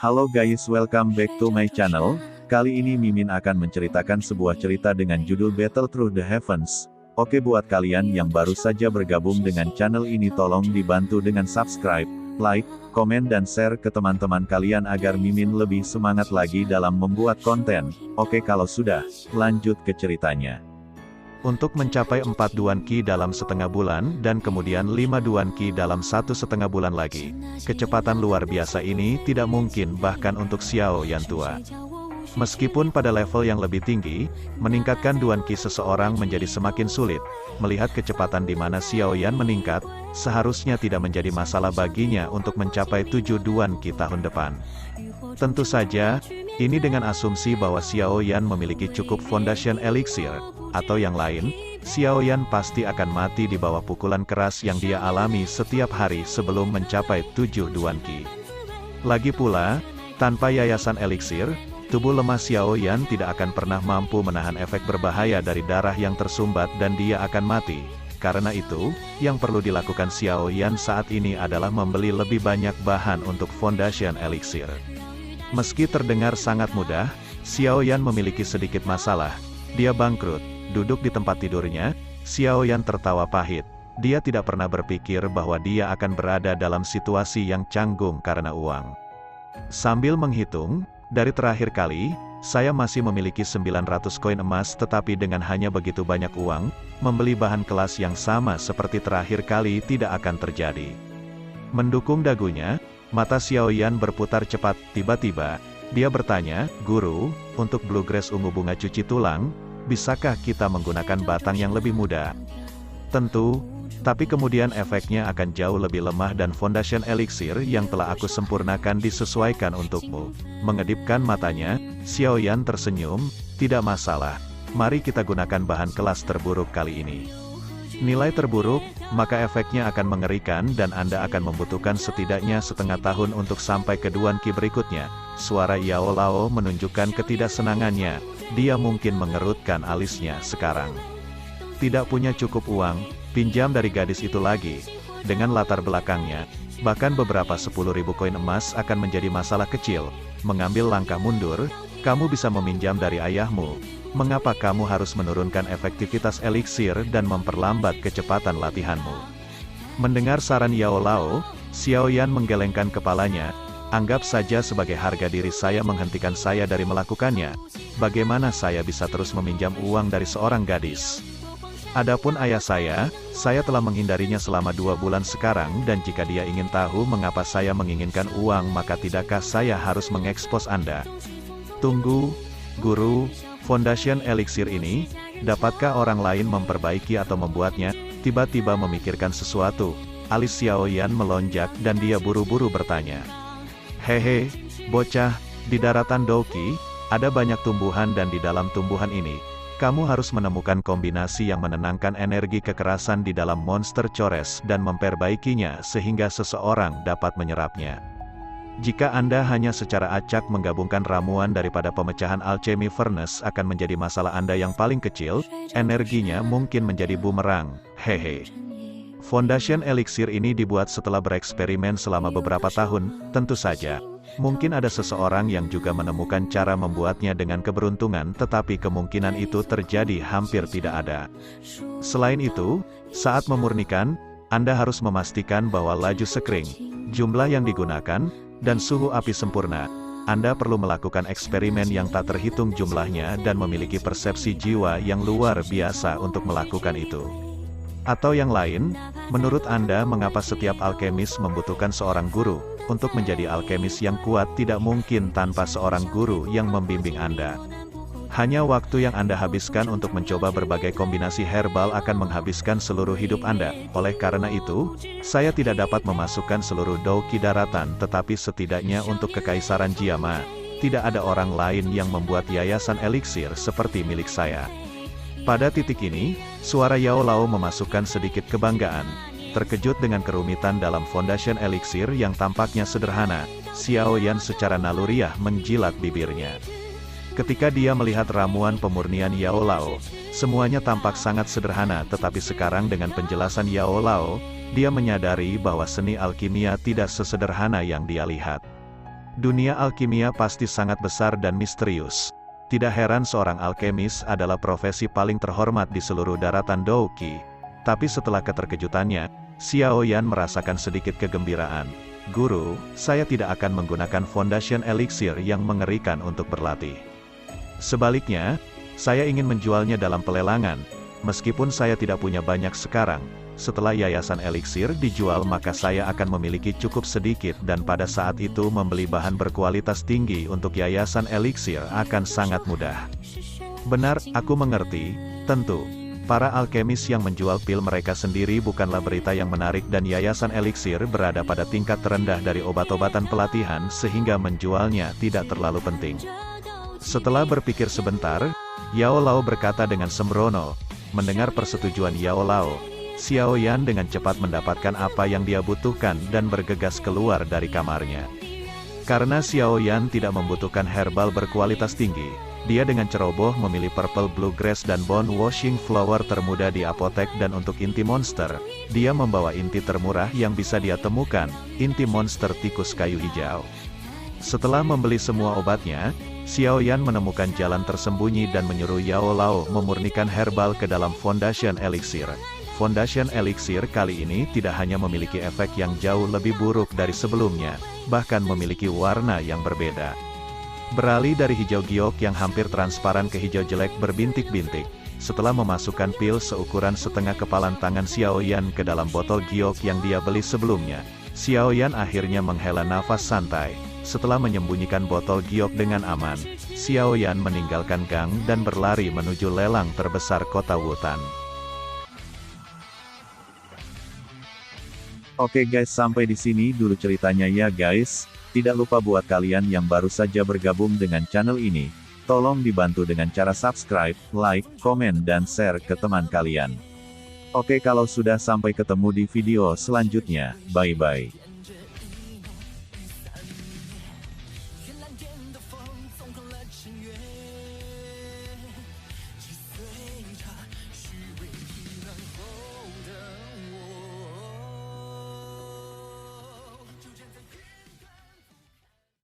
Halo guys, welcome back to my channel. Kali ini Mimin akan menceritakan sebuah cerita dengan judul Battle Through the Heavens. Oke, buat kalian yang baru saja bergabung dengan channel ini, tolong dibantu dengan subscribe, like, komen dan share ke teman-teman kalian agar Mimin lebih semangat lagi dalam membuat konten. Oke, kalau sudah, lanjut ke ceritanya. Untuk mencapai 4 Duan Qi dalam setengah bulan dan kemudian 5 Duan Qi dalam 1,5 bulan lagi. Kecepatan luar biasa ini tidak mungkin bahkan untuk Xiao Yan tua. Meskipun pada level yang lebih tinggi, meningkatkan Duan Qi seseorang menjadi semakin sulit. Melihat kecepatan di mana Xiao Yan meningkat, seharusnya tidak menjadi masalah baginya untuk mencapai 7 Duan Qi tahun depan. Tentu saja, ini dengan asumsi bahwa Xiao Yan memiliki cukup Foundation Elixir, atau yang lain, Xiao Yan pasti akan mati di bawah pukulan keras yang dia alami setiap hari sebelum mencapai 7 Duan Qi. Lagi pula, tanpa yayasan elixir, tubuh lemah Xiao Yan tidak akan pernah mampu menahan efek berbahaya dari darah yang tersumbat dan dia akan mati. Karena itu, yang perlu dilakukan Xiao Yan saat ini adalah membeli lebih banyak bahan untuk Foundation Elixir. Meski terdengar sangat mudah, Xiao Yan memiliki sedikit masalah. Dia bangkrut, duduk di tempat tidurnya. Xiao Yan tertawa pahit. Dia tidak pernah berpikir bahwa dia akan berada dalam situasi yang canggung karena uang. Sambil menghitung, dari terakhir kali, saya masih memiliki 900 koin emas, tetapi dengan hanya begitu banyak uang, membeli bahan kelas yang sama seperti terakhir kali tidak akan terjadi. Mendukung dagunya, mata Xiao Yan berputar cepat. Tiba-tiba, dia bertanya, "Guru, untuk bluegrass ungu bunga cuci tulang, bisakah kita menggunakan batang yang lebih muda?" "Tentu, tapi kemudian efeknya akan jauh lebih lemah dan Foundation Elixir yang telah aku sempurnakan disesuaikan untukmu." Mengedipkan matanya, Xiao Yan tersenyum, "Tidak masalah, mari kita gunakan bahan kelas terburuk kali ini." Nilai terburuk, maka efeknya akan mengerikan dan Anda akan membutuhkan setidaknya setengah tahun untuk sampai ke Duan Qi berikutnya. Suara Yao Lao menunjukkan ketidaksenangannya. Dia mungkin mengerutkan alisnya sekarang. Tidak punya cukup uang, pinjam dari gadis itu lagi. Dengan latar belakangnya, bahkan beberapa 10.000 koin emas akan menjadi masalah kecil. Mengambil langkah mundur, kamu bisa meminjam dari ayahmu. Mengapa kamu harus menurunkan efektivitas elixir dan memperlambat kecepatan latihanmu? Mendengar saran Yao Lao, Xiao Yan menggelengkan kepalanya. Anggap saja sebagai harga diri saya menghentikan saya dari melakukannya. Bagaimana saya bisa terus meminjam uang dari seorang gadis? Adapun ayah saya telah menghindarinya selama 2 bulan sekarang, dan jika dia ingin tahu mengapa saya menginginkan uang, maka tidakkah saya harus mengekspos Anda? Tunggu, Guru, Foundation Elixir ini, dapatkah orang lain memperbaiki atau membuatnya? Tiba-tiba memikirkan sesuatu, alis Xiao Yan melonjak dan dia buru-buru bertanya. "Hehe, bocah, di daratan Douqi, ada banyak tumbuhan dan di dalam tumbuhan ini, kamu harus menemukan kombinasi yang menenangkan energi kekerasan di dalam monster cores dan memperbaikinya sehingga seseorang dapat menyerapnya. Jika Anda hanya secara acak menggabungkan ramuan daripada pemecahan alchemy furnace akan menjadi masalah Anda yang paling kecil, energinya mungkin menjadi bumerang, hehe." Foundation Elixir ini dibuat setelah bereksperimen selama beberapa tahun, tentu saja. Mungkin ada seseorang yang juga menemukan cara membuatnya dengan keberuntungan, tetapi kemungkinan itu terjadi hampir tidak ada. Selain itu, saat memurnikan, Anda harus memastikan bahwa laju sekring, jumlah yang digunakan, dan suhu api sempurna. Anda perlu melakukan eksperimen yang tak terhitung jumlahnya dan memiliki persepsi jiwa yang luar biasa untuk melakukan itu. Atau yang lain, menurut Anda mengapa setiap alkemis membutuhkan seorang guru? Untuk menjadi alkemis yang kuat tidak mungkin tanpa seorang guru yang membimbing Anda. Hanya waktu yang Anda habiskan untuk mencoba berbagai kombinasi herbal akan menghabiskan seluruh hidup Anda. Oleh karena itu, saya tidak dapat memasukkan seluruh Douqi daratan, tetapi setidaknya untuk Kekaisaran Jiama, tidak ada orang lain yang membuat yayasan elixir seperti milik saya. Pada titik ini, suara Yao Lao memasukkan sedikit kebanggaan. Terkejut dengan kerumitan dalam Foundation Elixir yang tampaknya sederhana, Xiao Yan secara naluriah menjilat bibirnya. Ketika dia melihat ramuan pemurnian Yao Lao, semuanya tampak sangat sederhana, tetapi sekarang dengan penjelasan Yao Lao, dia menyadari bahwa seni alkimia tidak sesederhana yang dia lihat. Dunia alkimia pasti sangat besar dan misterius. Tidak heran seorang alkemis adalah profesi paling terhormat di seluruh daratan Douqi. Tapi setelah keterkejutannya, Xiao Yan merasakan sedikit kegembiraan. Guru, saya tidak akan menggunakan Foundation Elixir yang mengerikan untuk berlatih. Sebaliknya, saya ingin menjualnya dalam pelelangan. Meskipun saya tidak punya banyak sekarang, setelah yayasan elixir dijual maka saya akan memiliki cukup sedikit dan pada saat itu membeli bahan berkualitas tinggi untuk yayasan elixir akan sangat mudah. Benar, aku mengerti, tentu. Para alkemis yang menjual pil mereka sendiri bukanlah berita yang menarik dan yayasan elixir berada pada tingkat terendah dari obat-obatan pelatihan sehingga menjualnya tidak terlalu penting. Setelah berpikir sebentar, Yao Lao berkata dengan sembrono. Mendengar persetujuan Yao Lao, Xiao Yan dengan cepat mendapatkan apa yang dia butuhkan dan bergegas keluar dari kamarnya. Karena Xiao Yan tidak membutuhkan herbal berkualitas tinggi, dia dengan ceroboh memilih purple bluegrass dan bone washing flower termuda di apotek dan untuk inti monster, dia membawa inti termurah yang bisa dia temukan, inti monster tikus kayu hijau. Setelah membeli semua obatnya, Xiao Yan menemukan jalan tersembunyi dan menyuruh Yao Lao memurnikan herbal ke dalam Foundation Elixir. Foundation Elixir kali ini tidak hanya memiliki efek yang jauh lebih buruk dari sebelumnya, bahkan memiliki warna yang berbeda. Beralih dari hijau giok yang hampir transparan ke hijau jelek berbintik-bintik, setelah memasukkan pil seukuran setengah kepalan tangan Xiao Yan ke dalam botol giok yang dia beli sebelumnya, Xiao Yan akhirnya menghela nafas santai. Setelah menyembunyikan botol giok dengan aman, Xiao Yan meninggalkan gang dan berlari menuju lelang terbesar kota Wutan. Oke guys, sampai di sini dulu ceritanya ya guys. Tidak lupa buat kalian yang baru saja bergabung dengan channel ini, tolong dibantu dengan cara subscribe, like, komen dan share ke teman kalian. Oke, kalau sudah, sampai ketemu di video selanjutnya. Bye bye.